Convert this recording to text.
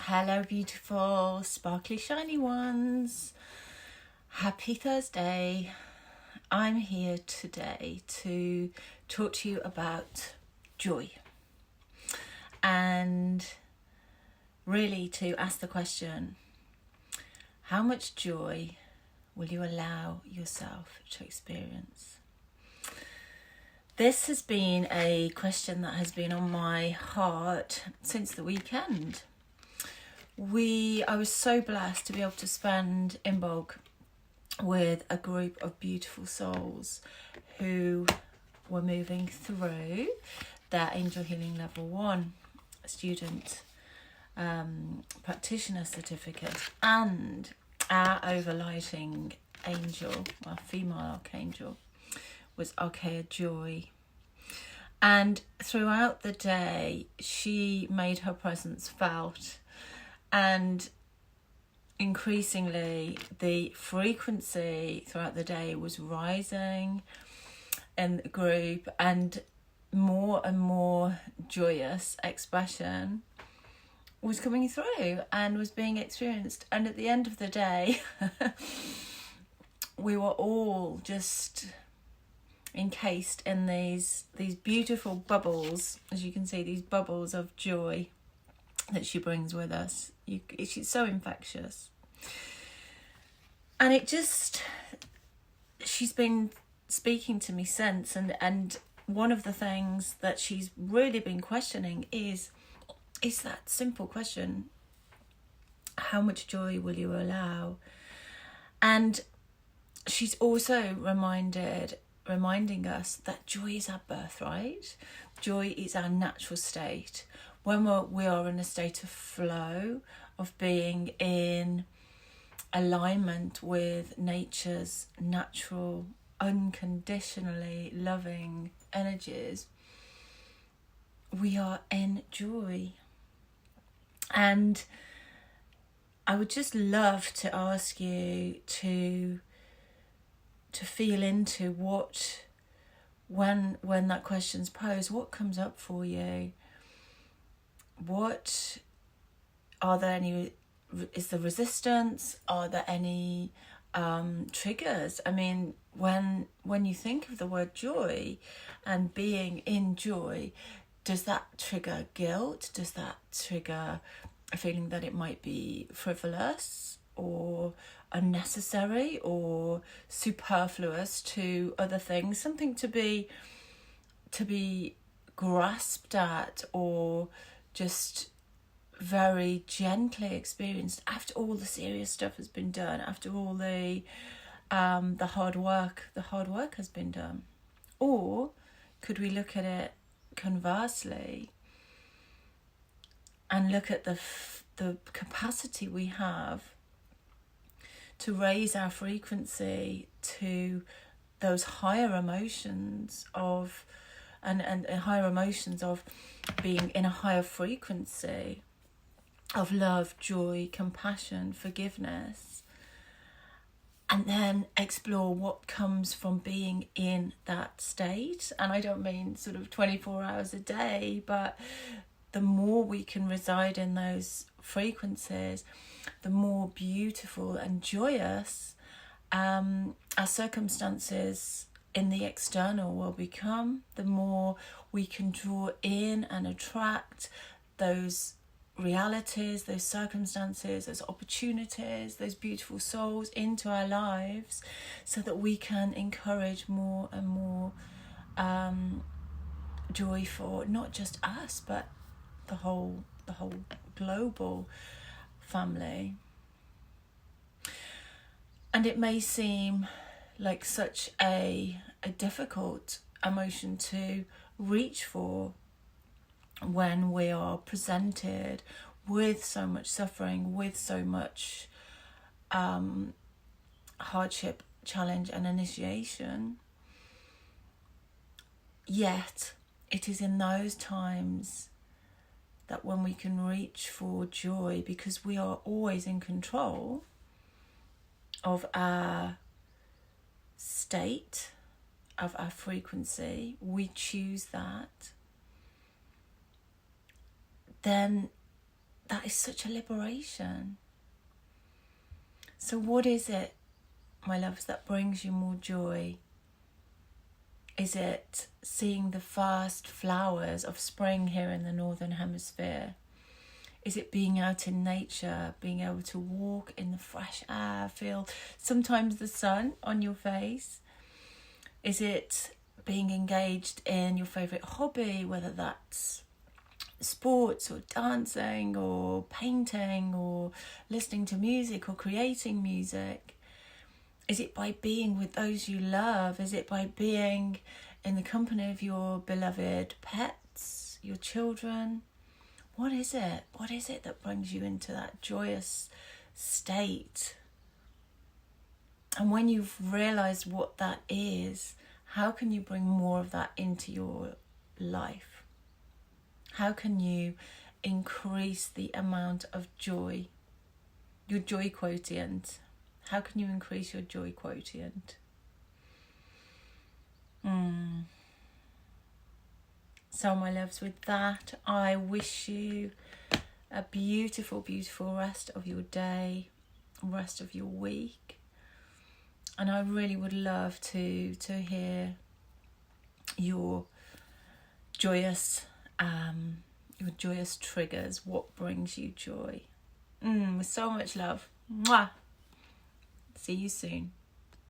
Hello, beautiful, sparkly, shiny ones. Happy Thursday. I'm here today to talk to you about joy and really to ask the question, how much joy will you allow yourself to experience? This has been a question that has been on my heart since the weekend. I was so blessed to be able to spend Imbolc with a group of beautiful souls who were moving through their Angel Healing Level 1 student practitioner certificate, and our overlighting angel, our female archangel, was ARCHEIA Joy. And throughout the day, she made her presence felt. And increasingly, the frequency throughout the day was rising in the group, and more joyous expression was coming through and was being experienced. And at the end of the day, we were all just encased in these beautiful bubbles, as you can see, these bubbles of joy that she brings with us. She's so infectious. And she's been speaking to me since, and one of the things that she's really been questioning is that simple question, how much joy will you allow? And she's also reminding us that joy is our birthright. Joy is our natural state. When we are in a state of flow, of being in alignment with nature's natural, unconditionally loving energies, we are in joy. And I would just love to ask you to feel into when that question's posed, what comes up for you? What are there any? Is there resistance? Are there any triggers? I mean, when you think of the word joy and being in joy, does that trigger guilt? Does that trigger a feeling that it might be frivolous or unnecessary or superfluous to other things? Something to be grasped at, or just very gently experienced after all the serious stuff has been done, after all the hard work has been done? Or could we look at it conversely and look at the capacity we have to raise our frequency to those higher emotions of and higher emotions of being in a higher frequency of love, joy, compassion, forgiveness, and then explore what comes from being in that state. And I don't mean sort of 24 hours a day, but the more we can reside in those frequencies, the more beautiful and joyous our circumstances in the external will become, the more we can draw in and attract those realities, those circumstances, those opportunities, those beautiful souls into our lives, so that we can encourage more and more joy for not just us, but the whole global family. And it may seem like such a difficult emotion to reach for when we are presented with so much suffering, with so much hardship, challenge and initiation. Yet it is in those times that when we can reach for joy, because we are always in control of our state, of our frequency, we choose that, then that is such a liberation. So what is it, my loves, that brings you more joy? Is it seeing the first flowers of spring here in the Northern Hemisphere? Is it being out in nature, being able to walk in the fresh air, feel sometimes the sun on your face? Is it being engaged in your favourite hobby, whether that's sports or dancing or painting or listening to music or creating music? Is it by being with those you love? Is it by being in the company of your beloved pets, your children? What is it? What is it that brings you into that joyous state? And when you've realised what that is, how can you bring more of that into your life? How can you increase the amount of joy, your joy quotient? How can you increase your joy quotient? So, my loves, with that, I wish you a beautiful, beautiful rest of your day, rest of your week. And I really would love to hear your joyous triggers. What brings you joy? With so much love. Mwah. See you soon.